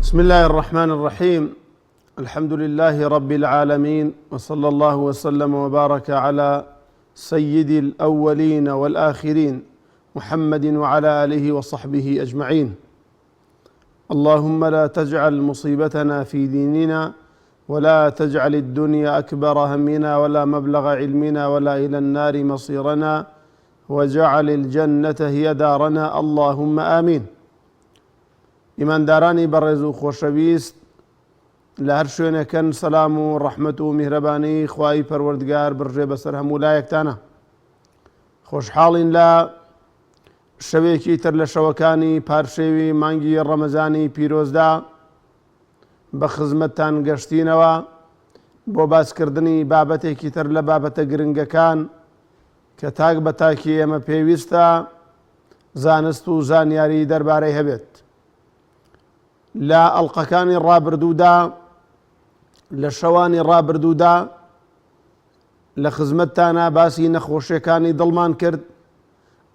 بسم الله الرحمن الرحيم. الحمد لله رب العالمين، وصلى الله وسلم وبارك على سيد الأولين والآخرين محمد وعلى آله وصحبه أجمعين. اللهم لا تجعل مصيبتنا في ديننا، ولا تجعل الدنيا أكبر همنا ولا مبلغ علمنا ولا إلى النار مصيرنا، وجعل الجنة هي دارنا، اللهم آمين. إيمان داراني برزو خوشويست لهرشوين كان سلام ورحمة ومهرباني خواهي پروردگار برجي بسر همو لایەکتانە. خۆشحاڵین لە شەوێکی تر لە شەوەکانی پارشێوی مانگی ڕەمەزانی پیرۆزدا بە خزمەتتان گەشتینەوە بۆ باسکردنی بابەتێکی تر لە بابەتە گرنگەکان کە تاک بە تاکی ئێمە پێویستە زانست و زانیاری دەربارەی هەبێت. لە ئەڵقەکانی ڕابردوودا لە شەوانی ڕابردوودا لە خزمەتتانە باسی نەخۆشیەکانی دڵمان کرد،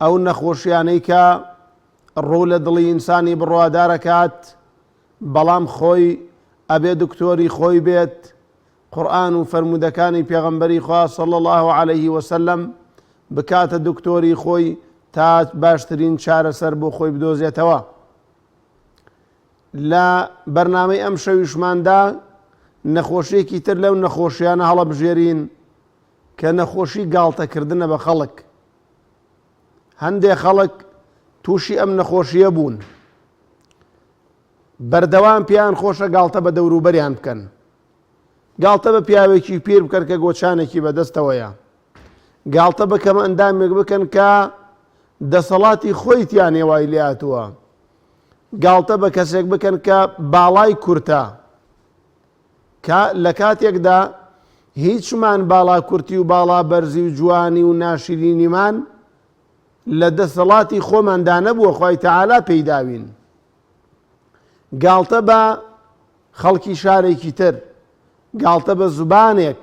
ئەو نەخۆشیانەی کە ڕوو لە دڵی ئینسانی بڕوادارەکات بەڵام خۆی ئەبێ دکتۆری خۆی بێت. قورئان و فەرمودەکانی پێغەمبەری خوا صلی الله عليه وسلم بکاتە دکتۆری خۆی تا باشترین چارەسەر بۆ خۆی بدۆزێتەوە. لە بەرنامەی ئەم شەویشماندا نەخۆشیەکی تر لەو نەخۆشیانە هەڵەبژێرین کە نەخۆشی گاڵتەکردنە بە خەڵک. هەندێک خەڵک تووشی ئەم نەخۆشیە بوون، بەردەوام پیان خۆشە گاڵتە بە دەوروبەریان بکەن، گاڵتە بە پیاوێکی پیر بکەن کە گۆچانێکی بەدەستەوەیە، گاڵتە بە کەمە ئەندامێک بکەن کە دەسەڵاتی خۆی تیان ێوای لێهاتووە، گاڵتە بە کەسێک بکەن کە باڵای کورتە لە کاتێکدا هیچمان باڵا کورتی و باڵا بەرزی و جوانی و ناشرینیمان لە دەسەڵاتی خۆماندا نەبووە، خوای تەعالا پەیداوین. گاڵتە بە خەڵکی شارێکی تر، گاڵتە بە زوبانێک،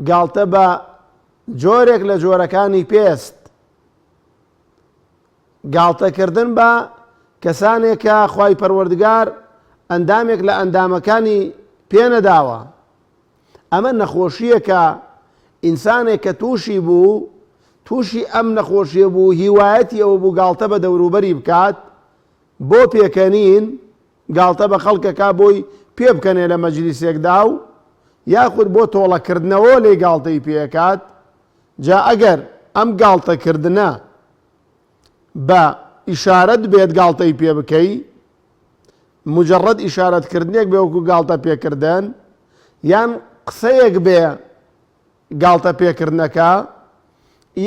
گاڵتە بە جۆرێک لە جۆرەکانی پێست، گاڵتەکردن بە کەسانێک کە خوای پەروەردگار ئەندامێک لە ئەندامەکانی پێنەداوە. ئەمە نەخۆشیە کە ئینسانێک کە تووشی بوو، تووشی ئەم نەخۆشیە بوو، هیوایەتی ئەوە بوو گاڵتە بە دەوروبەری بکات بۆ پێکەنین، گاڵتە بە خەڵکەکە بۆی پێ بکەنێ لە مەجلیسێکدا و یاخود بۆ تۆڵەکردنەوە لێ گاڵتەی پێکات. جا ئەگەر ئەم گاڵتەکردنە بە ئیشارەت بێت گاڵتەی پێ بکەی، مجرد ئیشارەتکردنێک بێ وەکو گاڵتە پێکردن، یان قسەیەک بێ گاڵتە پێکردنەکە،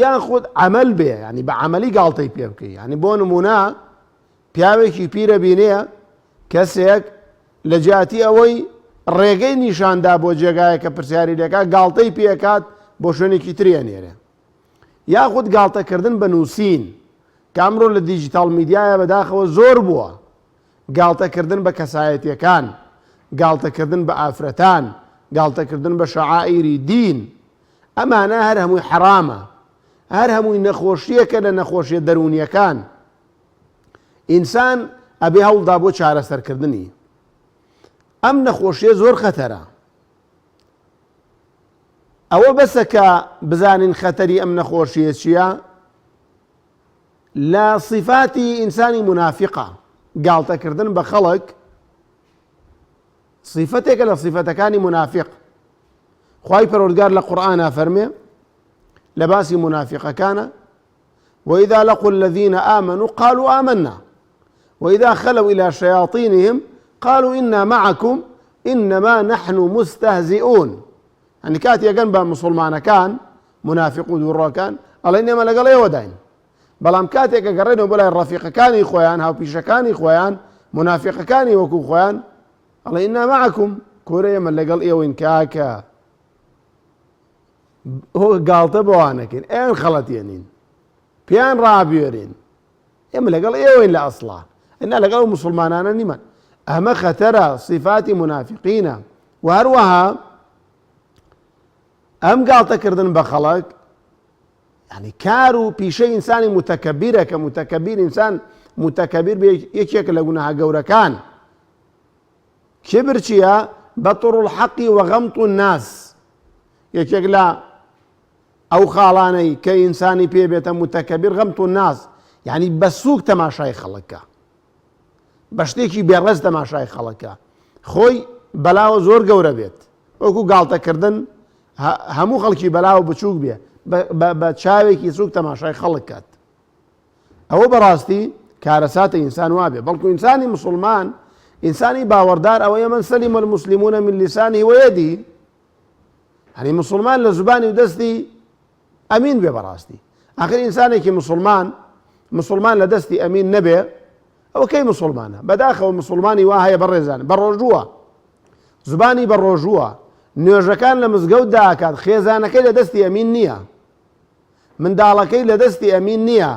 یان خود عمل بێ، ینی بە عملی گاڵتەی پێ بکەی. ینی بۆ نمونە پیاوێکی پیرە بینێ کەسێک لە جیاتی ئەوەی ڕێگەی نیشاندا بۆ جێگایەکە پرسیاری لێکات گاڵتەی پێکات بۆ شوێنێکی ترێنێرێ، یاخود گاڵتەکردن بە نووسین کە ئەمڕۆ لە دیجیتال میدیایە بەداخەوە زۆر بووە، گاڵتەکردن بە کەسایەتیەکان، گاڵتەکردن بە ئافرەتان، گاڵتەکردن بە شەعائیری دین، ئەمانە هەر هەمووی حرامە، هەر هەمووی نەخۆشیەکە لە نەخۆشیە دەرونیەکان. ئینسان ئەبێ هەوڵدا بۆ چارەسەرکردنی ئەم نەخۆشیە. زۆر خەتەرە، ئەوە بەسە کە بزانین خەتەری ئەم نەخۆشیە چییە. لە صفاتی ئینسانی منافقە گاڵتەکردن بە خەڵک صفتێکە لە صفتەکانی منافق. خوای پەروەردگار لە قورئانە فەرمێ لە باسی منافقەکانە: وإذا لقوا الذين آمنوا قالوا آمنا وإذا خلوا إلى شياطينهم قالوا إنا معكم إنما نحن مستهزئون. يعني كات يقن با مسلمان كان منافق ودورا كان الله إنما لقال يودين بەڵام کاتێک کە گەڕێنەوە بۆ لای ڕەفیقەکانی خۆیان، هاوپیشەکانی خۆیان، منافقەکانی وەکو خۆیان، ئەڵێ ئینا مەعەکوم، کۆرە ئێمە لەگەڵ ئێوەین کاکە. گاڵتە بەوانەکەین، ئێوەن خەڵەتێنین، پێیان ڕابێرین، ئێمە لەگەڵ ئێوەین لە ئەسڵا، ئێنا لەگەڵ موسڵمانانە نیمان. ئەمە خەتەرە، صفاتی منافقینە. و هەروەها ئەم گاڵتەکردن بە خەڵک يعني كارو بيشي إنساني متكبرة كمتكبر إنسان متكبر يكيك لقناها قورا كان كبر چییە؟ بطر الحق وغمط الناس، یەکێک لە ئەو خاڵانەی کە ئینسانی پێبێتە متەکەبیر غەمت الناس، یعنی بە سووک تەماشای خەڵکە، بە شتێکی بێڕەز تەماشای خەڵکە، خۆی بەلاوە زۆر گەورە بێت، وەکو گاڵتەکردن هەموو خەڵکی بەلاوە بچووک بێ، بە چاوێکی سووک تەماشای خەڵک کات. ئەوە بەڕاستی کارەساتە ئینسان وابێ، بەڵکو ئینسانی مسلمان، ئینسانی باوەڕدار ئەوەیە من سەلیمە المسلمونە من لیسانی وەیەدی، هەنی مسلمان لە زوبانی و دەستی ئەمین بێ بەڕاستی. ئاخر ئینسانێکی مسلمان لە دەستی ئەمین نەبێ، ئەوە کەی مسلمانە؟ بەداخەوە مسلمانی وا هەیە بەڕێزانە، بەڕۆژووە، زبانی بەڕۆژووە، نوێژەکان لە مزگەوتدا ئاکات، خێزانەکەی لە دەستی ئەمین نییە، منداڵەکەی لە دەستی ئەمین نییە،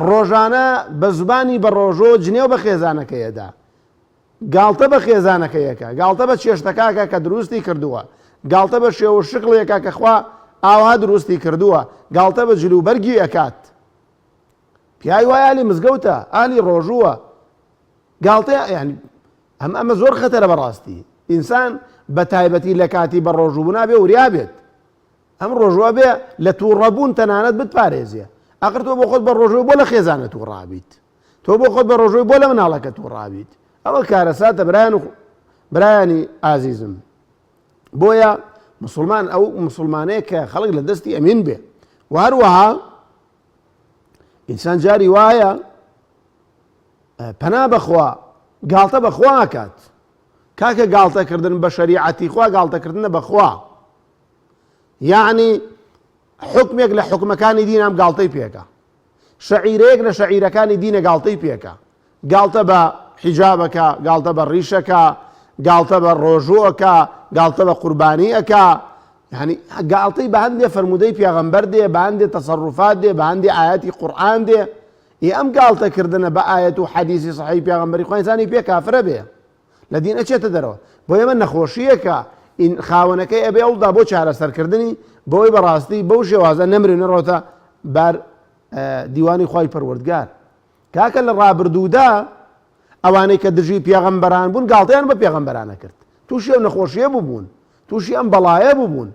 ڕۆژانە بە زبانی بەڕۆژۆ جنێو بە خێزانەکەیەدا، گاڵتە بە خێزانەکەیەکە، گاڵتە بە چێشتەکەکە کە دروستی کردووە، گاڵتە بە شێوە شقڵێکە کە خوا ئاوا دروستی کردووە، گاڵتە بە جلوبەرگی ئەکات، پیاوی وایە ئالی مزگەوتە، ئالی ڕۆژووە، گاڵتە یعنی ئەمە زۆر خەتەرە بەڕاستی. ئینسان بە تایبەتی لە کاتی بە ڕۆژوو نابێ وریا بێت، ئەم ڕۆژوە بێ لە تووڕەبوون تەنانەت بتپارێزیە. ئاخر تۆ بۆ خۆت بە ڕۆژووی بۆ لە خێزانە تووڕابیت، تۆ بۆ خۆت بە ڕۆژووی بۆ لە مناڵەکە تووڕابیت، ئەوە کارەساتە برایانی ئازیزم. بۆیە مسلمان ئەو مسلمانەیە کە خەڵک لە دەستی ئەمین بێ. و هەروەها ئینسان جاری وایە پەنا بەخوا گاڵتە بەخوا ئاکات، کاکە گاڵتەکردن بە شەریعەتی خوا گاڵتەکردنە بەخوا، یعنی حکمێک لە حکمەکانی دینە ئەم گاڵتەی پێکە، شەعیرەیەک لە شەعیرەکانی دینە گاڵتەی پێکە، گاڵتە بە حیجابەکە، گاڵتە بە ڕیشەکە، گاڵتە بە ڕۆژووەکە، گاڵتە بە قوربانیەکە، یعنی گاڵتەی بە هەندێ فەرمودەی پێغەمبەر دێ، بە هەندێ تەسەڕوفات دێ، بە هەندێ ئایەتی قورئان دێ. ئەم گاڵتەکردنە بە ئایەت و حەدیسی صحیحی پێغەمبەری خوا ئینسانی پێ کافرە بێ، لە دین ئەچێتە دەرەوە. بۆ ئێمە نەخۆشیەکە خاوەنەکەی ئەبێ ئەوڵدا بۆ چارەسەرکردنی بۆی بەڕاستی بەو شێوازە نەمرێ نەڕۆتە بار دیوانی خوای پەروەردگار. کاکە لە ڕابردوودا ئەوانەی کە دژی پێغەمبەران بوون گاڵتەیان بە پێغەمبەرانە کرد، تووشی ئەو نەخۆشیە ببوون، تووشی ئەم بەڵایە ببوون.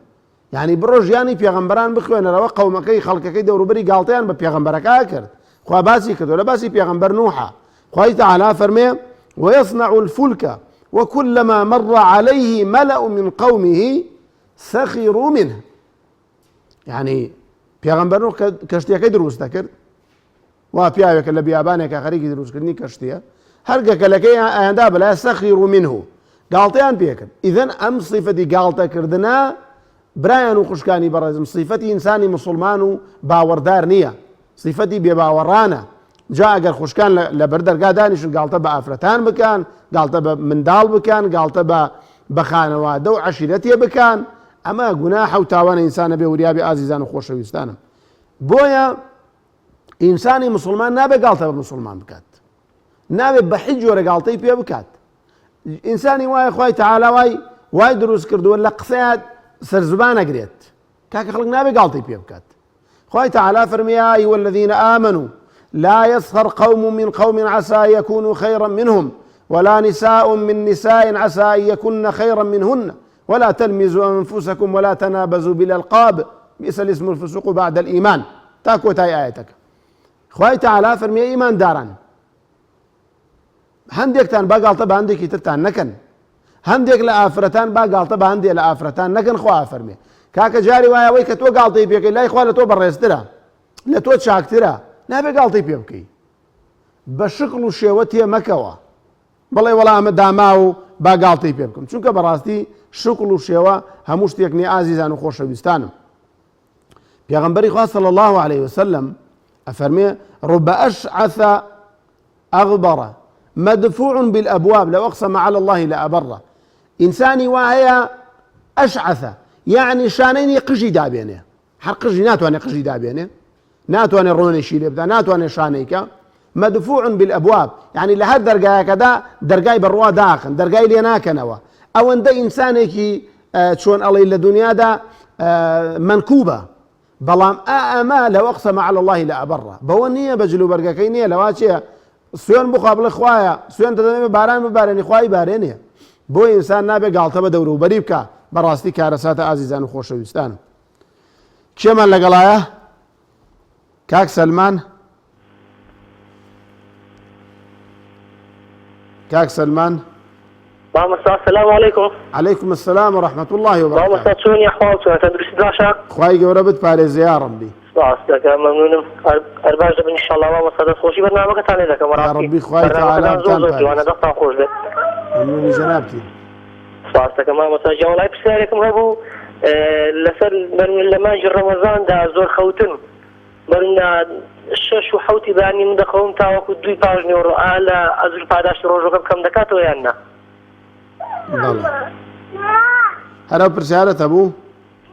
یعنی بڕۆ ژیانی پێغەمبەران بخوێنەرەوە، قەومەکەی خەڵکەکەی دەوروبەری گاڵتەیان بە پێغەمبەرەکە کرد. خوا باسی کردو لە باسی پێغەمبەر نوحە، خوای تەعالی فەرمێ ويصنع الفلك وكلما مر عليه ملأ من قومه سخروا منه. يعني پێغەمبەر نوح کەشتیەکەی دروست دەکرد، وا پیاوێکە لە بیابانێکە خەریکی دروستکردنی کەشتیە، هەر گەکەلەکەی ئایندا بەلای سەخیڕ منه، گاڵتەیان پێکرد. ئیذەن ئەم صیفەتی گاڵتەکردنە برایان و خوشکانی بەڕێزم صیفەتی ئینسانی مسلمان و باوەڕدار نییە، صیفەتی بێباوەڕانە. جا ئەگەر خوشکان لە بەر دەرگا دانیشن گاڵتە بە ئافرەتان بکەن، گاڵتە بە منداڵ بکەن، گاڵتە بە خانەوادە و عەشیرەتێ بکەن، ئەمە گوناحە و تاوانە ئینسانە بێ وریابی ئازیزان و خۆشەویستانم. بۆیە ئینسانی مسلمان نابێت گاڵتە بە مسلمان بکات، نابێت بە هیچ جۆرە گاڵتەی پێ بکات. ئینسانی وایە خوای تەعالی وای دروست کردووە لە قسەیان سەرزبان ئەگرێت، کاکە خەڵک نابێت گاڵتەی پێ بکات. خوای تەعالی فەرمێ یا ئەیها الذین آمنوا لا يسخر قوم من قوم عسى أن يكونوا خيرا منهم ولا نساء من نساء عسى أن يكن خيرا منهن ولا تلمزوا أنفسكم ولا تنابزوا بالألقاب بئس الاسم الفسوق بعد الإيمان. تاكو تاي آياتك خوای تەعالی فەرمێ ئیمان داران هەندێکتان با گاڵتە بە هەندێکی ترتان نەکەن، هەندێک لە ئافرەتان با گاڵتە بە هەندێک لە ئافرەتان نەکەن. خوا فەرمێ کاکە جاری وایە ئەوەی کە تۆ گاڵتەی پێکەی لای خوا لە تۆ بەڕێزترە، لە تۆ چاکترە، نابێ گاڵتەی پێ بکەی، بە شکل و شێوە تێ مەکەوە بەڵێ وەڵا ئەمە داما و با گاڵتەی پێ بکەم، چونکە بەڕاستی شکل و شێوە هەموو شتێک نیە ئازیزان و خۆشەویستانم. پێغەمبەری خوا صلی الله عليه وسلم أفرمي رب أشعث أغبر مدفوع بالأبواب لو أقسم على الله لأبره. إنساني وهي أشعث يعني شانيني قجي دابينه، حر قجي ناتواني قجي دابينه، ناتواني روني شيل يبدا، ناتواني شانيكا. مدفوع بالأبواب يعني لهذا درجاي كذا درجاي بروا داخن درجاي ليناكنوا أو أن ده إنسانك شون الله إلا دنيا ده منكوبة بەڵام ئەمە لەو ئەقسەمە عەلە اللهی لەئەبەڕە، بەوە نییە بەجلو بەرگەکەی نییە لەوا چێە سوێن بخوا بڵێ خوایە سوێن دەدەمێ باران ببارێنی خوای بارێنێ، بۆ ئینسان نابێ گاڵتە بە دەوروبەری بکە بەڕاستی کارەساتە ئازیزان و خۆشەویستان کێمان لەگەڵایە کاک سەلمان كاك سلمان مامۆستا السلام عليكم. عليكم السلام ورحمة الله وبركاته. مامۆستا چۆنی ئەحواڵتان تەندروستی باشە؟ خوای گەورە بتپارێزێ یا ڕەبی. سپاس دەکەم مەمنونم هەرباش دەبن ئینشاءالله مامۆستا دەستخۆشی بەرنامەکەتان لێ دەکەم یا ڕەبی خوای تەعالا زۆر جوانە دەستان خۆش بێت. مەمنونی جەنابتی. سپاس دەکەم مامۆستا گیان وڵای پرسیارێکم هەبوو لەسەر لە مانگی ڕەمەزاندا زۆر خەوتن بەرنا 6 و 7 بانی من دەخەوم تاوەکو 2 پاژنێوەڕۆ لە ئەزر پاداشتی ڕۆژەکە بکەم دەکاتەوە یان نا؟ بەڵێ هەرە پرسیارەت هەبوو؟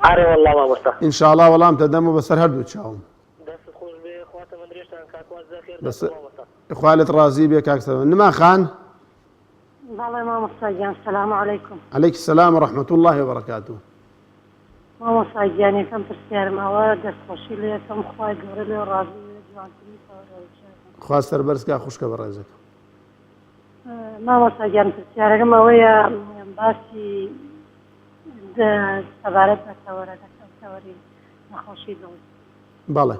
ئارێ وەڵڵا مامۆستا ئینشاءالله وەڵام تەدەم و بەسەر هەردوو چاوم. دەستت خۆش بێ خواتە من درێژتان کاکواز زەخێر مامۆستا. خوالت ڕازی بێ کاک سەلمان. نما خان؟ بەڵێ مامۆستا گیان سەلام عەلەیکوم. عليك السلام ورحمة الله وبركاته. مامۆستا گیانەکەم پرسیارم ئەوە دەستخۆشی لێ یەکەم خوای گەورە لێ ڕازی بێ جوانترین خوا سەربەرزکا خوشکە بەڕێزەکە. مامۆستا گیان پرسیارەکەم ئەوەیە باسی سەبارەت بە تەوەری نەخۆشی دڵ. بەڵێ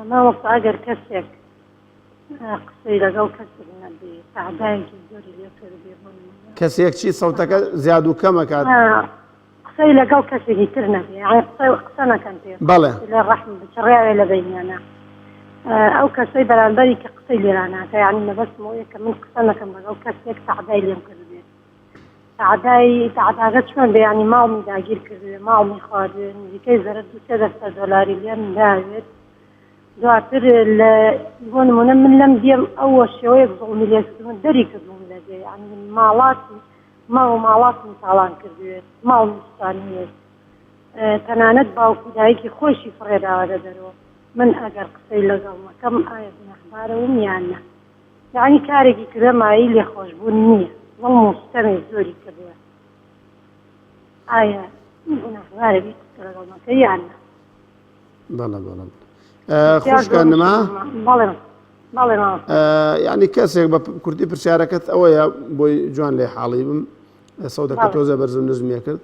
مامۆستا ئەگەر کەسێک قسەی لەگەڵ کەسێک نەبێ سەعدایەکی زۆری لێ کردبێ کەسێک چی سەوتەکە زیاد و کەمەکات قسەی لەگەڵ کەسێکی تر نەبێ قسە نەکەن پێ بەڵێ لە ڕەحم بچڕێوێ لە بینیانە ئەو کەسەی بەرامبەری کە قسەی لێراناکە یعنی مەبەستمەوەیە کە من قسە نەکەم لەگەڵ کەسێک سەعدای لێم کردبێ سەعداگە چۆن بێ ینی ماڵمی داگیر کردوێ ماڵمی خواردوێ نزیکەی زەرە 200 دۆلاری لێم داوێت دواتر بۆ نمونە من لەم دێم ئەوە شێوەیەک زوڵمی لێکردون دەری کردوم لەدێ ینی ماڵاتی ماڵاتی تاڵان کردوێت ماڵ نیستانیێت تەنانەت باوکو دایکی خۆشی فڕێداوەدە دەرەوە من ئەگەر قسەی لەگەڵ مەکەم ئایا گوناحبارەوەم یان نە یعنی کارێکی کردە مایی لێ خۆشبوون نییە وەڵ مستەمێ زۆری کردووە ئایا گوناحبارە بیت لەگەڵ مەکە یان نە؟ بەڵێ بەڵێ خوشکە نما بەڵێ بەڵێ یعنی کەسێک بە کوردی پرسیارەکەت ئەوەیە بۆی جوان لێ حاڵی بم سەودەکە تۆزە بەرزم نزمیە کرد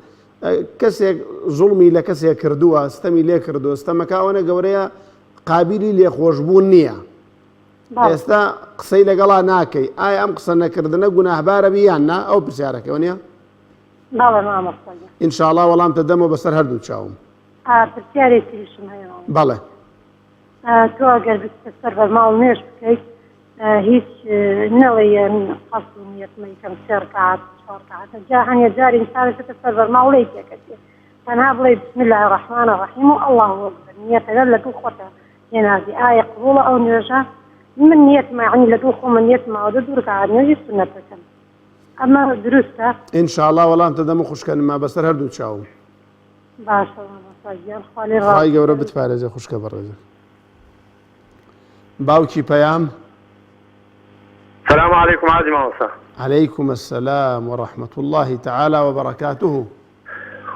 کەسێک زوڵمی لە کەسێک کردووە ستەمی لێ کردووە ستەمەکە ئەوەنە گەورەیە قابلی لێخۆشبوون نییە ئێستا قسەی لەگەڵا ناکەی ئایا ئەم قسە نەکردنە گوناحبارە بیان نا ئەو پرسیارەکەەوە نیە؟ بەڵێ مامۆستا ئینشاءالله وەڵام تەدەمەوە بەسەر هەردوو چاوم. پرسیارێکیشم هەیە بەڵێ تۆ ئەگەر سەر بەرماڵ نوێژ بکەیت هیچ نەڵێ قەسد و نیەتمە یەکەم 3 ڕکعات 4 ڕکعات جا هەنێ جار ئینسانێکە سەر بەرماڵ لێکێکەکێ تەنها بڵێ بسم الله الرحمن الرحیم و الله ئەکبەر نیەتەکە لە دوو خۆتە هێنازی ئایا قبوڵە ئەو نوێژە؟ من نیەتمە یعنی لە دوو خۆمە نیەتمە ئەوە 2 ڕکعات نوێژی سونەتەکەم ئەمە دروستە؟ ئینشاءالله وەڵام تەدەم و خوشکەنما بەسەر هەردوو چاوم. باشە خوای گەورە بتپارێزێ خوشکە بەڕێزە. باوکی پەیام السلام عليكم عادي مامۆستا. عليكم السلام ورحمة الله تعالى وبركاته.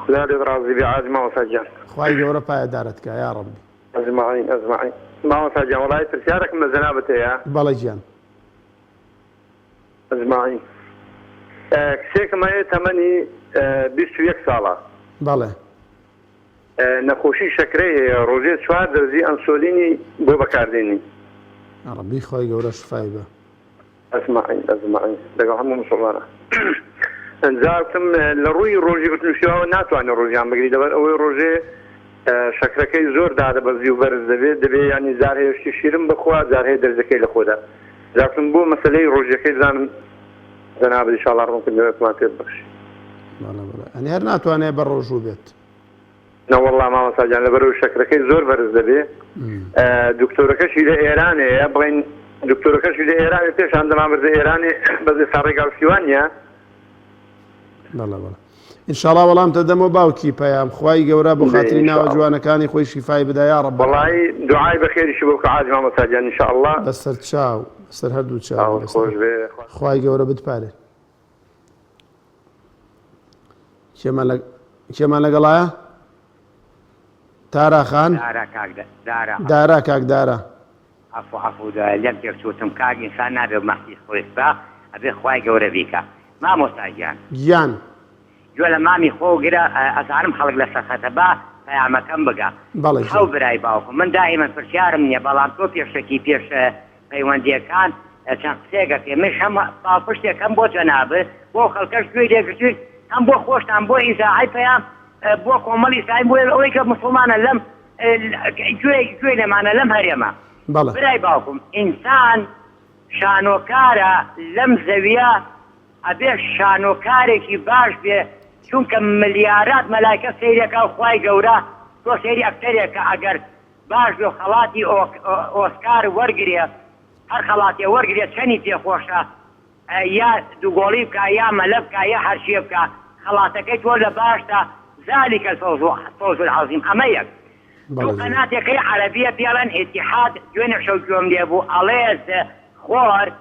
لا راضي بعادي مامۆستا گیان خوای گەورە پایەدارەتکە یا ڕەبی. ئەزمعین مامۆستا گیان وڵای پرسیارێکم لە جەنابەت هەیە. بەڵێ گیان. ئەزمعین کچێکم هەیە تەمەنی 21 ساڵە. بەڵێ نەخۆشی شەکرەی هەیە ڕۆژێ 4 دەرزی ئەنسۆلینی بۆ بەکاردێنی. یا ڕەبی خوای گەورە شفای بە. ئەزمعین لەگەڵ هەموو مسڵمانە. ئەنجاوتم لە ڕووی ڕۆژی گوتنوشیەوە ناتوانێت ڕۆژیان بگری دەبەر ئەوەی ڕۆژێ شەکرەکەی زۆر دادەبەزی و بەرز دەبێت یانی جار هەیە شتی شیرم بخوا جار هەیە دەرزەکەی لە خۆدا جاکتم بۆ مەسەلەی ڕۆژەکەی زانم جەنابەت ئینشاءالله ڕوونکردنەوەتمان پێ ببەخشی. بەڵێ ئەنی هەر ناتوانێت بە ڕۆژوو بێت. نەوەڵڵا مامۆستا گیان لەبەرەوەی شەکرەکەی زۆر بەرز دەبێت دکتۆرەکەشی لە ئێرانەیە بڵێن دکتۆرەکەشی لە ئێرانی پێشان دەمان بەرزە ئێرانی بەزێ ساڕێگاڵسیوانە. بەڵێ ئینشاءالله وەڵام تەدەمەوە باوکی پەیام خوای گەورە بۆ خاتری ناوە جوانەکانی خۆی شیفای بدە یا ڕەب. وەڵی دوعای بەخێریشی بۆ کە عادی مامۆستا گیان ئینشاءالله بەسەر چاو بەسەر هەردوو چاو خۆش بێ خوای گەورە بتپارێ. کێمان لەگەڵایە؟ تارا خان دارا کاک دارا عفو لەم پێچوتم کاک ئینسان نابێ مەحی خۆستا ئەبێ خوای گەورە بیکە مامۆستاگیان گیان گوێ لە مامی خۆ گرە ئەزانم خەڵک لە سەرخەتە با پەیامەکەم بگە بەڵێ هەو برای باوکم من دائیمەن پرسیارم نییە بەڵام تۆ پێشەکی پێش پەیوەندیەکان چەند قسێگە پێمەش هەم باپشتێکم بۆ جەنابێ بۆ خەڵکەش گوێی لێگرتوین هەم بۆ خۆشتان بۆ ئیزاعی پەیام بۆ کۆمەڵی ئیسلامی بۆ ئەوەی کە موسڵمانە لەم گوێ لێمانە لەم هەرێمە برای باوکم ئینسان شانۆکارە لەم زەویە ئەبێ شانۆکارێکی باش بێ چونکە ملیارات مەلایکە سەیرێکە و خوای گەورە تۆ سەیری ئەکتەرێکە ئەگەر باش بێ خەڵاتی ئۆسکار وەرگێ هەر خەڵاتی وەرگێ چەنی پێخۆشە یا دووگۆڵی بکە یا مەلە بکە یا هەرشیە بکە خەڵاتەکەی تۆ لە باشتە ذلك الفوز العظيم أما يك دو قناة يكي عربية بيالان اتحاد جوين شوكيوم ليبو أليز خور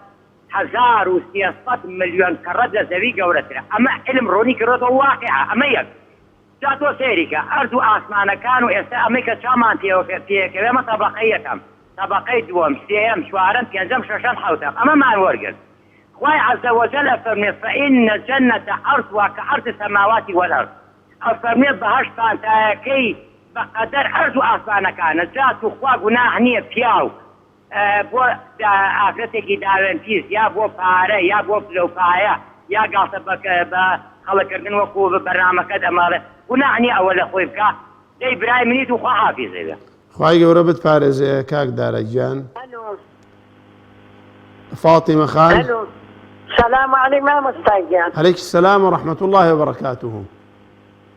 1300 مليون كرد لزوي قولتنا أما علم روني كرده واقعة أما يك جاتو سيريكا أرضو آسمانا كانوا أمريكا شامان تيكي وما طبقية كم طبقية دوم سيام شوارن تينزم شاشان حوتم أما ما نورقل خواهي عز وجل فرمي فإن الجنة أرضها كأرض السماوات والأرض أفرمي بهشتان تاكي بقدر أرض آسمانا كانت جاتو خوا قناح نية بياو بۆ ئافرەتێکی داوێنپیس یا بۆ پارە یا بۆ پلەپایە یا گاڵتە بە خەڵەکردن وەکو بەرنامەکە دەماڵێت گوناح ئەوە لە خۆی بکە دەی برای منیت و خوا حافیزێ بێ خوای گەورە بتپارێزێ کاک دارەگیان فاطمة خان السلام عليكم ما مستاجان عليك السلام ورحمة الله وبركاته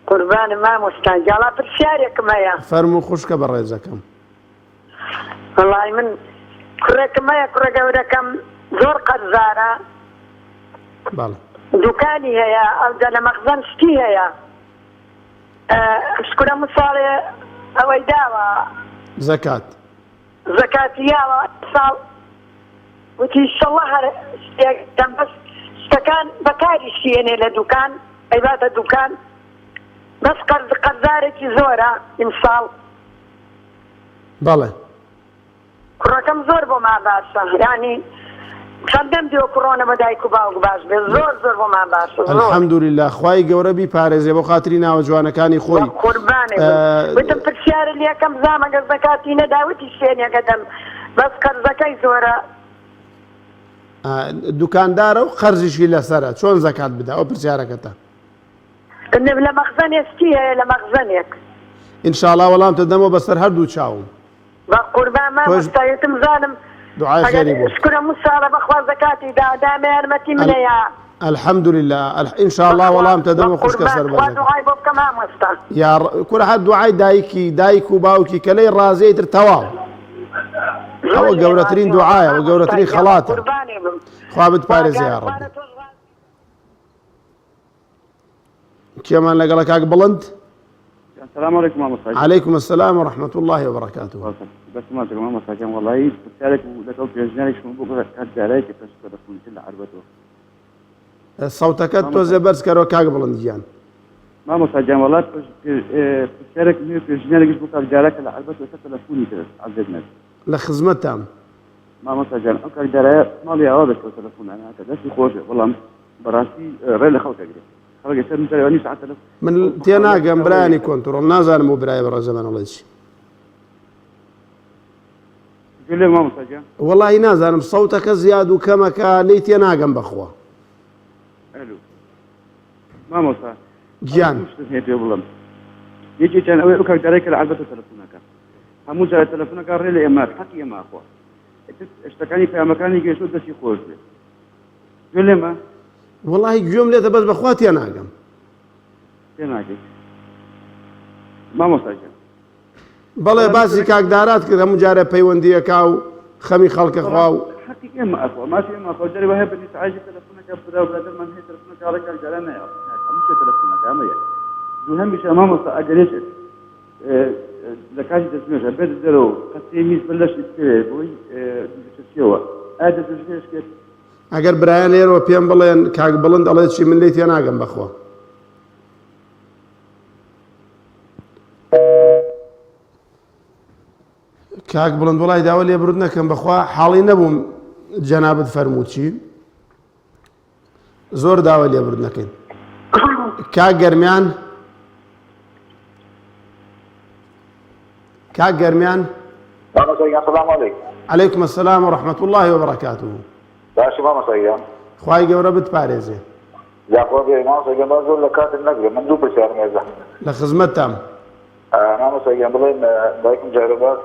قربان ما مستاجان لا برشارك مايا فرمو خوشك بريزكم والله من كرك مايا كرك ودكم زور قرزارة بله دكاني هيا أو دل مخزن شتي هيا شكرا مصالي أو داوى زكاة يا صال وتي إن شاء الله تم بس استكان بكاري شيء لدكان عبادة دكان بس قرزارة زورة إنصال بله كم زور بما باشا يعني خدم ديو كورونا بدايكو باوك باش زور بما باشا الحمد لله خواي گەورە بپارێزێ بۆ خاتری ناوە جوانەکانی خۆی قوربانێ وتم پرسیارە لێ یەکەم زامەگە زەکاتی نەداوتی شوێنێکە دەم بەس قەرزەکەی زۆرە دوکاندارە و قەرزیشی لەسەرە چۆن زەکات بدە ئەو پرسیارەکەتە لە مەخزەنێک چی هەیە لە مەخزەنێک ئینشاءڵڵا وەڵامتە دەمەوە بەسەر هەردوو چاوم قوربان مامۆستایەتم زانم دعای خێری بۆ شکرە موساڵە بەخوا زەکاتی دامە یارمەتی منەیە الحمد لله إن شاء الله وەڵامتە دەمە خوشکە سەر بەرزەکە دوعای بۆ بکە مامۆستا یا کورە هەر دوعای دایک و باوکی کە لەی ڕازەیتر تەواو ئەوە گەورەترین دوعایە و گەورەترین خەڵاتە خوا بتپارێزێ یا ڕەبی کێمان لەگەڵە کاک بڵند السلام عليكم ورحمة الله. عليكم السلام ورحمة الله وبركاته. بس ما تقول ما مساكن والله بتسألك ولك أو تجنيك شو بقول كذا عليك بس كذا كل شيء عربته. صوتك توزبرس كرو كاك بلنديان. ما مساكن والله بتسألك مية تجنيك شو بقول كذا عليك عربته وسط تلفوني كذا عزتنا. لخدمتهم. ما مساكن أكل جراء ما لي عادة تلفون أنا كذا في خوجة والله براسي ريل خلق أجري. من تيناقم براني كنترول نازل مو براي برا زمان الله يجي قول لي ما مسجل والله نازل صوتك زياد وكما كان لي تيناقم بخوا حلو ما مسا جان يجي كان أوي أكل جريك العلبة تلفونك هموز على تلفونك ريل إمات حكي ما أخوه اشتكاني في مكاني يجي شو بس يخوض قول لي ما والله جملة بس بأخواتي أنا أقام. أنا ما مسجل. بالله باسي كاك دارات كذا مجارب بيوندية كاو خمي خلق خواو. حقيقة ما أخو ما في ما أخو جري وهي بني تعاجي تلفونك بدأ وبدل ما هي تلفونك على كل جلنا يا مش تلفونك عم يا. زوهم بيش ما مسأجلش. زكاة تسمية بيت زلو قسيميز بلش يتكلم بوي بتشيوه. هذا تشيش كده. اگر برایان لێرەوە پێم بڵێن کاک بڵند ئەڵێت چی من لێی تێ ناگەم بەخوا کاک بڵند وڵای داوا لێ برود نەکەم بەخوا حاڵی نەبووم جەنابەت فەرموو چی زۆر داوای لێبوردنەکەین. کاک گەرمیان السلام عليكم. عليكم السلام ورحمة الله وبركاته. باشا ما مسيان. خواهی گەورە بتپارێزێ. يا أخوي ما مسيان بقول لك كات النقل من دوب الشهر ميزة. لە خزمەتتام. ما مسيان بلين بايكم جربات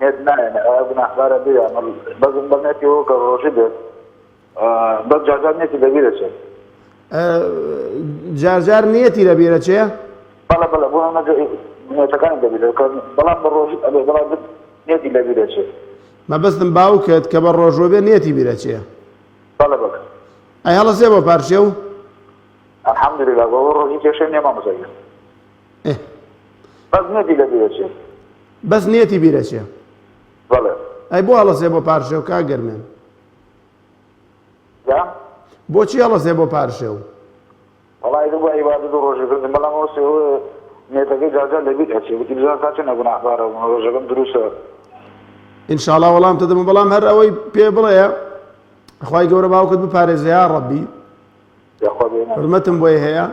نيت ناين ابن أخبار بيا بس بنيتي هو كروشيد بس جازات نيتي دبيرة شيء. جار نیەتی لەبیرە چێە؟ بلا بونا نجى نتكلم دبيرة بلا بروشيد بلا نيتي دبيرة شيء. مەبەستم باو کرد کە بە ڕۆژۆ بێ نیەتی بیرە چێە؟ بلا ئەی هەڵەسێ بۆ پارچێ و؟ الحمد لله وروشيد شيء ما مسيان. بس نيتي دبيرة شيء. بەس نیەتی بیرە چێە؟ بلا. ئەی بۆ هەڵەسێ بۆ پارچێ و کاک گەرمیان؟ يا. بۆچی هەڵەسێ بۆ پارچێ و؟ والله إذا بقى عبادة روجي كنت ملا موسى هو نيتك جازا لبيت أشي بتجزا كاتنا أبو نحبار روجي كم دروسه ئینشاڵڵا وەڵام تەدەم بەڵام هەر ئەوەی پێ بڵێ خوای گەورە باوکت بپارێزێ یا ڕەبی يا أخوي حرمەتم بۆی هەیە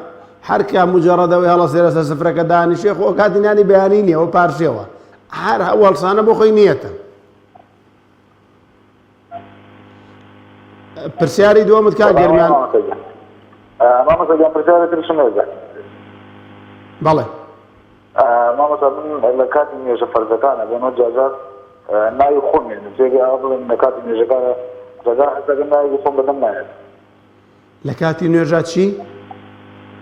هەر کام مجەڕەدەوەی هەڵەسێ لەسەر سفرەکە دانیشێ خۆ کاتینانی بەیانی نییە ئەوە پارچێوە هەر هەوڵسانە بۆ خۆی نیەتە. پرسیاری دووەمت کاک گەرمیان؟ ما مثلا برسالة ترسميزة بەڵێ ما مثلا لكاتي ميوسف فرزكانا بين جازات ناي خون يعني تيجي أفضل من كاتي ميوسفانا جازات حتى قلنا يقوم بدمنا يعني لە کاتی نوێژات چی؟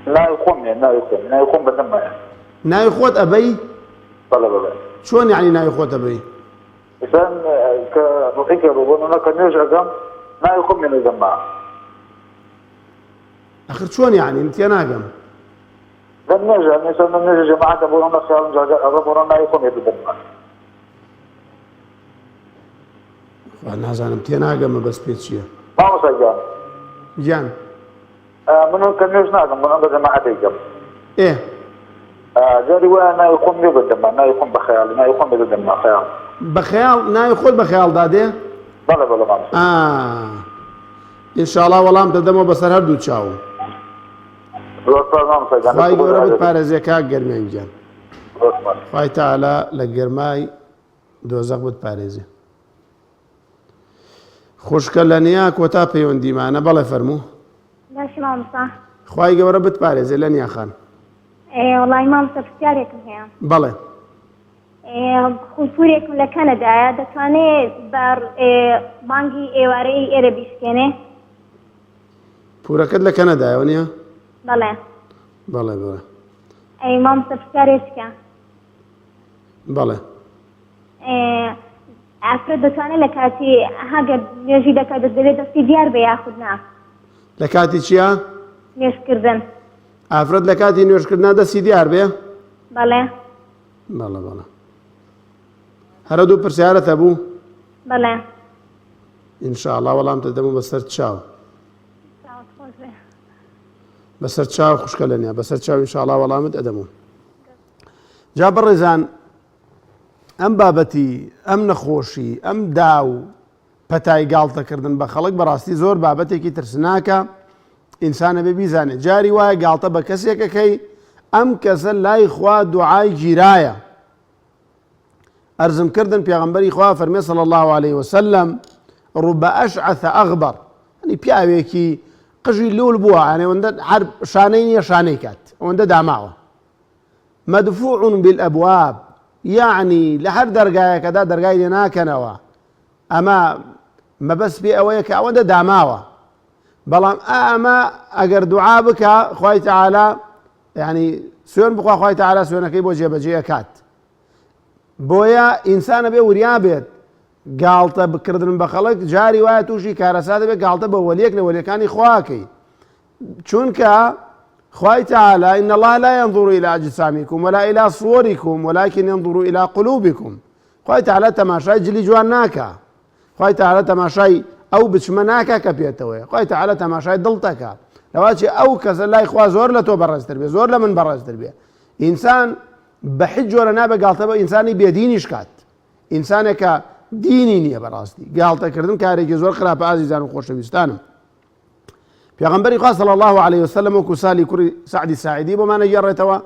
ناي خون يعني ناي خون بدمنا يعني ناوی خۆت ئەبەی؟ بلا چۆن یعنی ناوی خۆت ئەبەی؟ إنسان كرقيك يقولون أنا كنيوش أقام ناي خون من الجماعة ئەخر چۆن یعنی تێ ناگەم. لم نرجع مثلا نرجع جماعة أبونا نصير جاء أبونا ما يكون يتبنى. نازانم تێ ناگەمە بەس پێ چییە؟ ما مسجان. گیان. منو كنيوش ناقم منو جماعة يجم. إيه. جاري وأنا يكون يبدم ما يكون بخيال ما يكون يبدم ما خيال. بخيال ناوی خۆت بەخەیاڵ دادێ؟ بلا ما مسجان. ئینشاڵڵا وەڵام دەدەمەوە بەسەر هەردوو چاو. خوای گەورە بتپارێزێ کاک گەرمیان گیان. خوای تەعالا لە گەرمای دۆزەق بتپارێزێ. خوشکە لە نیا کۆتا پەیوەندیمانە بەڵێ فەرموو. باشی مامۆستا. خوای گەورە بتپارێزێ لە نیا خان. وەڵی مامۆستا پرسیارێکم هەیە. بەڵێ. خولپورێکم لە کەنەدایە دەتوانێت بانگی ئێوارەی ئێرە بیشکێنێ؟ پورەکەت لە کەنەدایەوە نییە؟ بەڵێ. بەڵێ. مامۆستا پرسیارێکە. بەڵێ. ئافرەت دەتوانێت لە کاتی هەگەر نوێژی دەکات دەبێت دەستی دیار بە یاخود نا؟ لە کاتی چییە؟ نوێژکردن. ئافرەت لە کاتی نوێژکردنا دەستی دیار بێ؟ بەڵێ. بەڵێ. هەرە دوو پرسیارەتە بوو؟ بەڵێ. ئینشاءڵڵا وەڵام دەدەمەوە بەسەر چاو. بەسەر چاو خوشکە لە نیا بەسەر چاو ئینشاءڵڵا وەڵامت ئەدەمەوە. جا بەڕێزان ئەم بابەتی ئەم نەخۆشی ئەم دا و پەتای گاڵتەکردن بە خەڵک بەڕاستی زۆر بابەتێکی ترسناکە ئینسانە بێ بیزانێت. جاری وایە گاڵتە بە کەسێکەکەی ئەم کەسە لای خوا دوعای گیرایە. ئەرزم کردن پێغەمبەری خوا فەرمێ صلی الله عليه وسلم ڕوبە ئەشعەث ئەغبەر ینی پیاوێکی قژی لوول بووە یعنی ئەوەندە هەر شانەی نییە شانەی کات ئەوەندە داماوە مەدفوع بالئەبواب یعنی لە هەر دەرگایەکەدا دەرگای لێ ناکەنەوە ئەمە مەبەست پێ ئەوەیە کە ئەوەندە داماوە بەڵام ئەمە ئەگەر دوعا بکە خوای تەعالا یعنی سوێن بخوا خوای تەعالا سوێنەکەی بۆ جێبەجێ ئەکات. بۆیە ئینسانە بێ وریا بێت گاڵتە بکردن بە خەڵک جاری وایە تووشی کارەسا دەبێت گاڵتە بە وەلیەک لە وەلیەکانی خواکەی چونکە خوای تەعالا إن الله لا ينظر إلى أجسامكم ولا إلى صوركم ولكن ينظر إلى قلوبكم. خوای تەعالا تەماشای جلی جوان ناکە. خوای تەعالا تەماشای ئەو بچمە ناکە کە پێێتەوەی. خوای تەعالا تەماشای دڵتەکە لەواچی ئەو کەسە لای خوا زۆر لە تۆ بەڕێزتر بێ زۆر لە من بەڕێزتر بێ. ئینسان بە هیچ جۆرە نابێ گاڵتە بە ئینسانی بێدینیش کات. ئینسانێکە دینی نییە بەڕاستی گاڵتەکردن کارێکی زۆر خراپە ئازیزان و خۆشەویستانم. پێغەمبەری خوا صلی الله عليه وسلم وەکو سالی کوڕی سعدی ساعیدی بۆمانە گێڕێتەوە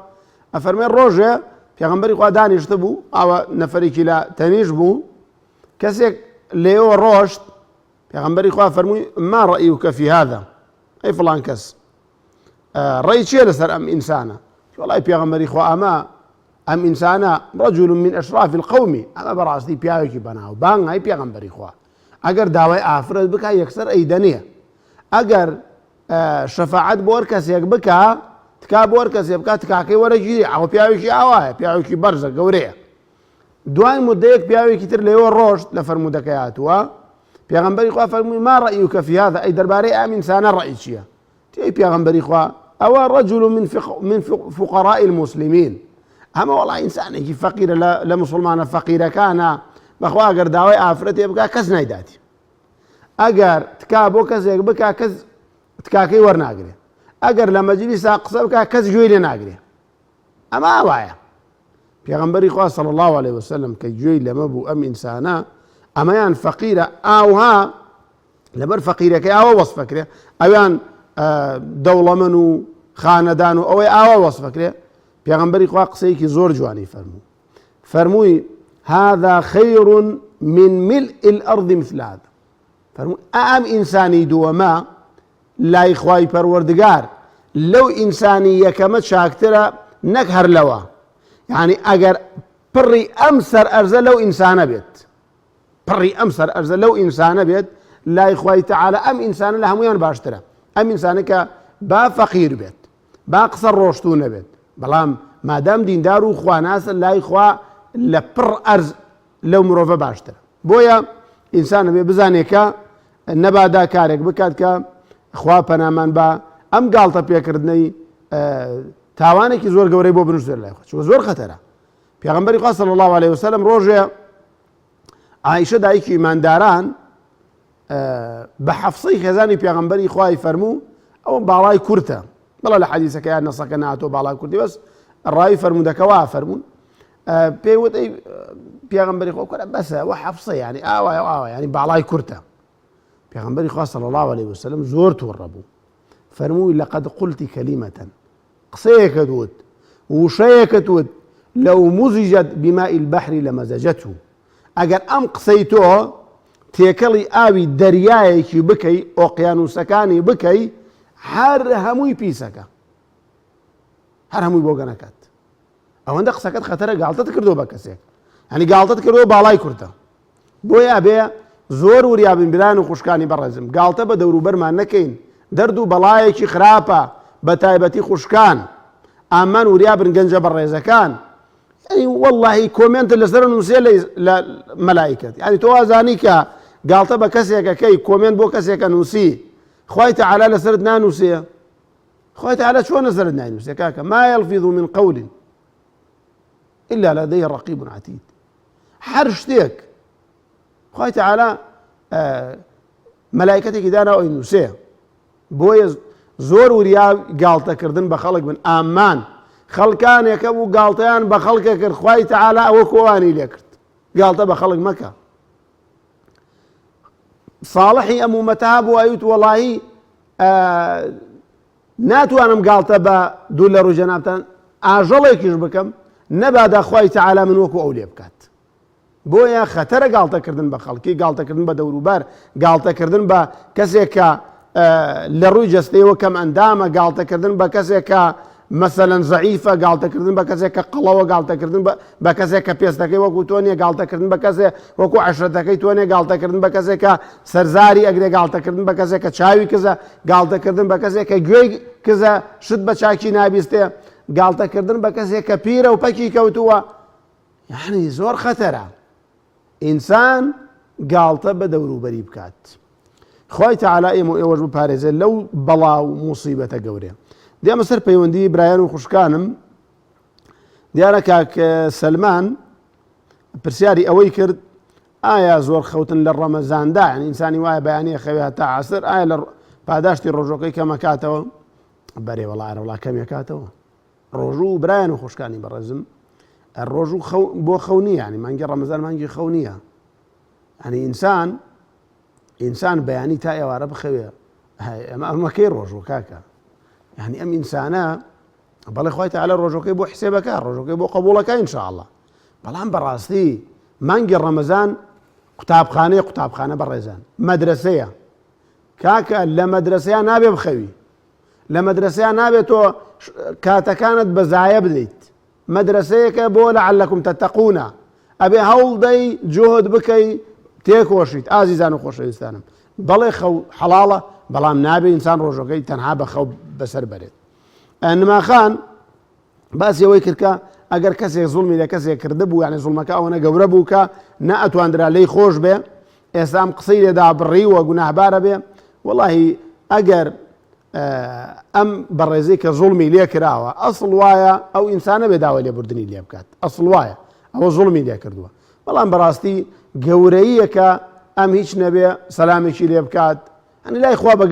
ئەفەرمێ ڕۆژێ پێغەمبەری خوا دانیشتە بوو ئەوە نەفەرێکی لە تەنیش بوو کەسێک لێەوە ڕۆشت پێغەمبەری خوا فەرمووی ما ڕەئیوکە فی هذا ئەی فڵان کەس ڕێی چییە لەسەر ئەم ئینسانە وەڵای پێغەمبەری خوا ئەم ئینسانە رجل من ئەشراف القومی ئەمە بەڕاستی پیاوێکی بەناو بانگای پێغەمبەری خوا ئەگەر داوای ئافرەت بکە یەکسەر ئەیدەنێ ئەگەر شەفاعەت بۆ هەر کەسێک بکە تکا بۆ هەر کەسێک بکات تکاکەی وەرەگیری ئەوە پیاوێکی ئاوایە پیاوێکی بەرزە گەورەیە دوای مدەیەک پیاوێکی تر لێوە ڕۆشت لە فەرموودەکەی هاتووە پێغەمبەری خوا فەرمووی ما ڕەئیوکە فی هذا ئەی دەربارەی ئەم ئینسانە ڕەئی چییە تێی پێغەمبەری خوا ئەوە رجل من فقراء المسلمين ئەمە وەڵا ئینسانێکی فەقیرە لە مسلمانە فەقیرەکانە بەخوا ئەگەر داوای ئافرەتێ بکە کەس نایداتی ئەگەر تکا بۆ کەسێک بکە کەس تکاکەی وەرناگرێ ئەگەر لە مەجلیسا قسە بکە کەس گوێی لێ ناگرێ ئەمە وایە پێغەمبەری خوا صلی الله عليه وسلم کە گوێی لەمە بوو ئەم ئینسانە ئەمەیان فەقیرە ئاوها لەبەر فەقیرەکەی ئاوە وەسفەکرێ ئەویان دەوڵەمەن و خانەدان و ئەوەی ئاوا وەسفەکرێ پێغەمبەری خوا قسەیەکی زۆر جوانی فەرمووی هذا خير من ملء الأرض مثل هذا فەرمووی ئەم ئینسانی دووەمە لای خوای پەروەردگار لەو ئینسانی یەکەمە چاکترە نەک هەر لەوە یعنی ئەگەر پڕی ئەم سەر ئەرزە لەو ئینسانە بێت پڕی ئەم سەر ئەرزە لەو ئینسانە بێت لای خوای تەعالە ئەم ئینسانە لە هەمویان باشترە ئەم ئینسانە کە با فەقیر بێت با قسە ڕۆشتوو نەبێت بەڵام مادام دیندار و خواناسە لای خوا لە پڕ ئەرز لەو مرۆڤە باشترە بۆیە ئینسانە بێ بزانێت کە نەبادا کارێک بکات کە خوا پەنامان بە ئەم گاڵتە پێکردنەی تاوانێکی زۆر گەورەی بۆ بنووسێت لای خۆ زۆر خەتەرە پێغەمبەری خوا صلی الله عليه وسلم ڕۆژێ عایشە دایکی ئیمانداران بە حەفسەی خێزانی پێغەمبەری خوای فەرموو ئەوە باڵای کورتە بەڵێ لە حەدیسەکە یان نەسەکە ناتۆ باڵای کورتی بەس ڕای فەرموودەکەوا فەرموون پێی وت ئەی پێغەمبەری خوا کورە بەسە وە حەفسە یعنی ئاوایە ئاوا یعنی باڵای کورتە پێغەمبەری خوا صلی الله عليه وسلم زۆر تووڕە بوو فەرمووی لەقەد قولتی کەلیمەتەن قسەیەکت وت وشەیەکت وت لەو مزجت بمائی البحر لەمەزەجەته ئەگەر ئەم قسەی تۆ تێکەڵی ئاوی دەریایەکی بکەی ئۆقیانوسەکانی بکەی هەر هەمووی پیسەکە هەر هەمووی بۆ گەنەکات ئەوەندە قسەکەت خەتەرە گاڵتەت کردو بە کەسێک هەنی گاڵتەت کردو باڵای کورتە بۆیە ئەبێ زۆر وریابن بران و خوشکانی بەڕێزم گاڵتە بە دەوروبەرمان نەکەین دەرد و بەڵایەکی خراپە بە تایبەتی خوشکان ئامان وریابن گەنجە بەڕێزەکان یعنی واللهی کۆمنتە لەسەر نووسێ لە مەلایکەت یعنی تۆ وازانی کە گاڵتە بە کەسێکەکەی کۆمنت بۆ کەسێکە نووسی خوای تەعالا لەسرت نانووسێ خوای تەعالا چۆن لەسرت نانووسێ کاکە ما يلفظ من قول إلا لديه رقيب عتيد هەر شتێک خوای تەعالا مەلایکەتێکی دانا ئەوی نووسێ بۆیە زۆر وریا گاڵتەکردن بە خەڵک بن ئامان خەڵکانێکە بوو گاڵتەیان بە خەڵکە کرد خوای تەعالا ئەوە کۆوانی لێ کرد گاڵتە بە خەڵک مەکە ساڵحی ئەم ئومەتە بوو ئەوت وەڵاهی ناتوانم گاڵتە بە دوو لە ڕوو جەنابتان ئاژەڵێکیش بکەم نەبادا خوای تەعالا من وەکو ئەو لێ بکات بۆیە خەتەرە گاڵتەکردن بە خەڵکی گاڵتەکردن بە دەوروبەر گاڵتەکردن بە کەسێک کە لە ڕووی جەستەیەوە کەم ئەندامە گاڵتەکردن بە کەسێک کە مەسەلەن زەعیفە گاڵتەکردن بە کەسێک کە قەڵەوە گاڵتەکردن بە کەسێک کە پێستەکەی وەکو تۆ نیە گاڵتەکردن بە کەسێک وەکو عەشرەتەکەی تۆ نیە گاڵتەکردن بە کەسێک کە سەرزاری ئەگرێ گاڵتەکردن بە کەسێک کە چاوی کزە گاڵتەکردن بە کەسێک کە گوێی کزە شت بە چاکی نابیستێ گاڵتەکردن بە کەسێک کە پیرە و پەکی کەوتووە یعنی زۆر خەتەرە ئینسان گاڵتە بە دەوروبەری بکات خوای تەعالا ئێمە ئێوەش بپارێزێت لەو بەڵا و موسیبەتە گەورەیە دێمە سەر پەیوەندی برایان و خوشکانم دیارە کاک سەلمان پرسیاری ئەوەی کرد ئایا زۆر خەوتن لە ڕەمەزاندا یعنی ئینسانی وایە بەیانیە خەوێ تا عەسر ئایا لە پاداشتی ڕۆژەکەی کەمەکاتەوە بەرێ وەڵا کەمێکاتەوە ڕۆژوو برایان و خوشکانی بەڕێزم ڕۆژوو بۆ خەو نییە ینی مانگی ڕەمەزان مانگی خەو نییە ینی ئینسان بەیانی تا ئێوارە بخەوێ ئەمە کەی ڕۆژوە کاکە یعنی ئەم ئینسانە بەڵێ خۆی تەعالە ڕۆژەکەی بۆ حسێبەکە ڕۆژەکەی بۆ قبوڵەکە ئینشاءالله بەڵام بەڕاستی مانگی ڕەمەزان قوتابخانە بەڕێزان مەدرسەیە کاکە لە مەدرسەیە نابێ بخەوی لە مەدرسەیە نابێت تۆ کاتەکانت بەزایە بدەیت مەدرسەیەکە بۆ لەعەلەکم تەتەقونە ئەبێ هەوڵدەی جۆد بکەی تێکۆشیت ئازیزان و خۆشەویستانم بەڵێ خەو حەڵاڵە بەڵام نابێ ئینسان ڕۆژەکەی تەنها بە خەو بەسەر بەرێت نماخان باسی ئەوەی کردکە ئەگەر کەسێک زوڵمی لە کەسێک کرده بوو یعنی زوڵمەکە ئەوەنە گەورە بوو کە نەئەتواندرا لێی خۆش بێ ئێستا ئەم قسەی لێدا بڕیوە گوناهبارە بێ وەڵاهی ئەگەر ئەم بەڕێزەی کە زوڵمی لێ کراوە ئەسڵ وایە ئەو ئینسانە بێ داوای لێبوردنی لێ بکات ئەسڵ وایە ئەوە زوڵمی لێ کردووە بەڵام بەڕاستی گەورەییەکە ئەم هیچ نەبێ سەلامێکی لێ بکات ئەنی لای خوا بە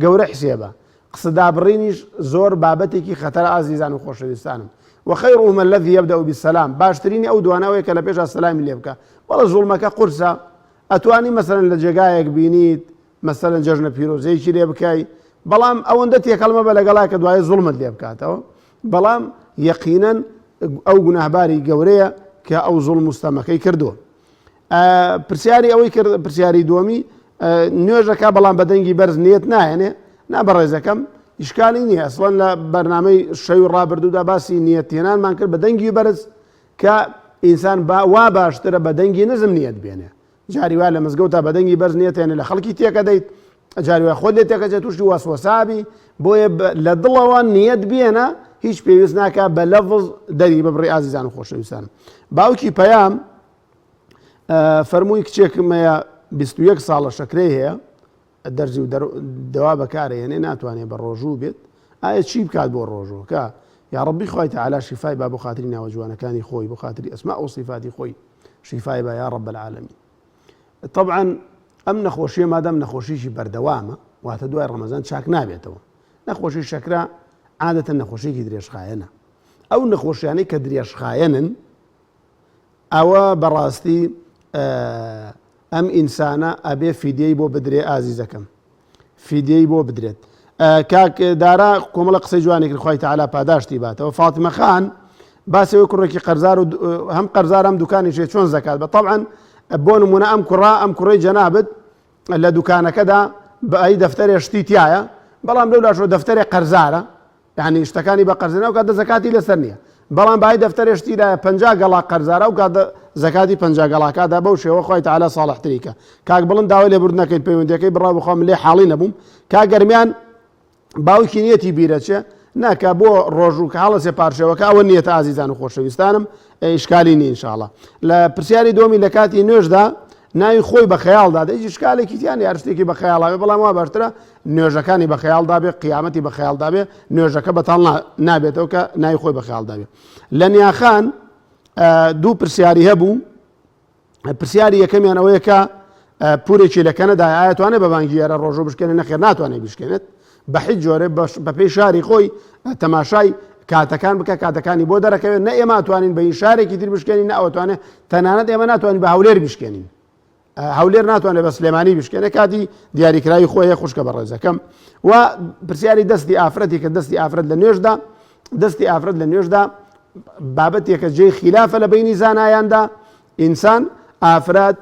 گەورە حسێبە قسەدابڕینیش زۆر بابەتێکی خەتەرە ئازیزان و خۆشەویستانم وخيرهم الذي يبدأ بالسلام باشتريني أو دواناوي كلا بيش السلام اللي يبكى والله ظلمك قرصة أتواني مثلا لجايك بينيت مثلا ججنا بيروزي شي اللي يبكي بلام أو اندتي كلمة بلقلاك دواي ظلم اللي يبكى بلام يقينا أو جناهباري قورية كأو ظلم مستمكي كردوه برسياري أو برسياري دومي نيوجك بلام بدنجي برز نيتنا يعني نابرزكم إشكالي نییە ئەسڵەن لە بەرنامەی شەوی ڕابردوودا باسی نیەتێنانمان کرد بە دەنگی بەرز کە ئینسان وا باشترە بە دەنگی نزم نیەت بێنێ جاری وا لە مزگەوتە بە دەنگی بەرز نیەتێنێ لە خەڵکی تێکە دەیت جاری وا خۆت لێ تێکەچێت تووشی وەسوەسابی بۆیە لە دڵەوە نیەت بێنە هیچ پێویست ناکە بە لەفظ دەری ببڕی ئازیزان و خۆشەویستانم باوکی پەیام فەرمووی کچێکمەیە 21 ساڵە شەکرەی هەیە دەرزی و دەوا بەکارهێنێ ناتوانێت بە ڕۆژوو بێت ئایا چی بکات بۆ ڕۆژوو کە یا ڕەبی خۆی تەعالا شیفای با بۆ خاتری ناوە جوانەکانی خۆی بۆ خاتری ئەسماء و صیفاتی خۆی شیفای با یا رب العالمین طبعا ئەم نەخۆشیە مادام نەخۆشیشی بەردەوامە واتە دوای ڕەمەزان چاک نابێتەوە نەخۆشی شەکرا عادەتەن نەخۆشیێکی درێژخایەنە ئەو نەخۆشیانەی کە درێژخایەنن ئەوە بەڕاستی ئەم ئینسانە ئەبێ فیدیەی بۆ بدرێ ئازیزەکەم فیدیەی بۆ بدرێت کاک دارا کۆمەڵە قسەی جوانی کرد خۆی تەعالا پاداشتی باتەوە فاتمە خان باسەوەی کوڕێکی قەرزار و هەم قەرزار هەم دوکانیشێ چۆن زەکات بە طبعا بۆ نمونە ئەم کوڕەی جەنابەت لە دوکانەکەدا بە دەفتەرێ شتی تایە بەڵام لەو لاشۆ دەفتەرێ قەرزارە یعنی شتەکانی بە قەرز ناو کاتە زەکاتی لەسەر نییە بەڵام بای دەفتەرێ شتیدا 50 گەڵا قەرزارە و کاتە زەکاتی 50 گەڵاکادا بەو شێوە خۆی تەعالا ساڵحتریکە کاک بڵند داوای لێبوردنەکەیت پەیوەندیەکەی بڕا بخۆم لێ حاڵی نەبووم کاک گەرمیان باوکی نیەتی بیرەچێ ناکە بۆ ڕۆژوو کە هەڵە سێ پارچەوەکە ئەوە نیەتە ئازیزان و خۆشەویستانم ئیشکالی نی ئینشاءڵڵا لە پرسیاری دۆمی لە کاتی نوێژدا ناوی خۆی بە خەیاڵدا هیچ شکالێکی تیان یار شتێکی بە خەیاڵاوێ بەڵام وا باشترە نوێژەکانی بە خەیاڵدا بێ قیامەتی بە خەیاڵدا بێ نوێژەکە بەتاڵ نابێتەوە کە ناوی خۆی بە خەیاڵدا بێ لە نیاخان دوو پرسیاری هەبوو پرسیاری یەکەمیان ئەوەیە کە پورێکی لە کەنەدای ئایا توانێت بە بانگی یارە ڕۆژۆ بشکێنێت نەخێر ناتوانێت بشکێنێت بە هیچ جۆرە بە پێی شاری خۆی تەماشای کاتەکان بکە کاتەکانی بۆ دەرەکەوێت نە ئێمە توانین بە شارێکی تر بشکێنین نە ئەوتوانێت تەنانەت ئێمە ناتوانین بە هەولێر بشکێنین هەولێر ناتوانێت بە سلێمانی بشکێنێت کاتی دیاریکراوی خۆی خوشکە بە ڕێزەکەم و پرسیاری دەستی ئافرەتی کە دەستی ئافرەت لە نوێژدا دەستی ئافرەت لە نوێژدا بابەتێکە جێی خلافە لە بینی زانایاندا ئینسان ئافرەت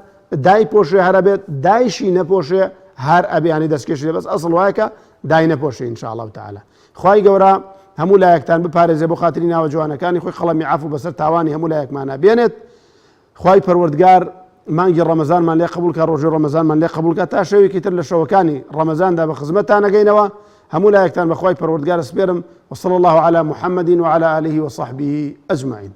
دای پۆشێ هەرە بێت دایشی نەپۆشێ هەر ئەبیانی دەستکێشێ بەس ئەسڵ وایەکە دای نەپۆشێ ئینشاءالله تعالا خوای گەورە هەموو لایەکتان بپارێزێ بۆ خاتری ناوە جوانەکانی خۆی خەڵەمی عەفو بەسەر تاوانی هەموو لایەکمانە بێنێت خوای پەروەردگار مانگی ڕەمەزانمان لێ قبول کە ڕۆژی ڕەمەزانمان لێ قبول کە تا شەوێکی تر لە شەوەکانی ڕەمەزاندا بە خزمەتتان نەگەینەوە هەموو لایەکتان بەخوای پەروەردگار سپێرم وصلى الله على محمد وعلى آله وصحبه أجمعين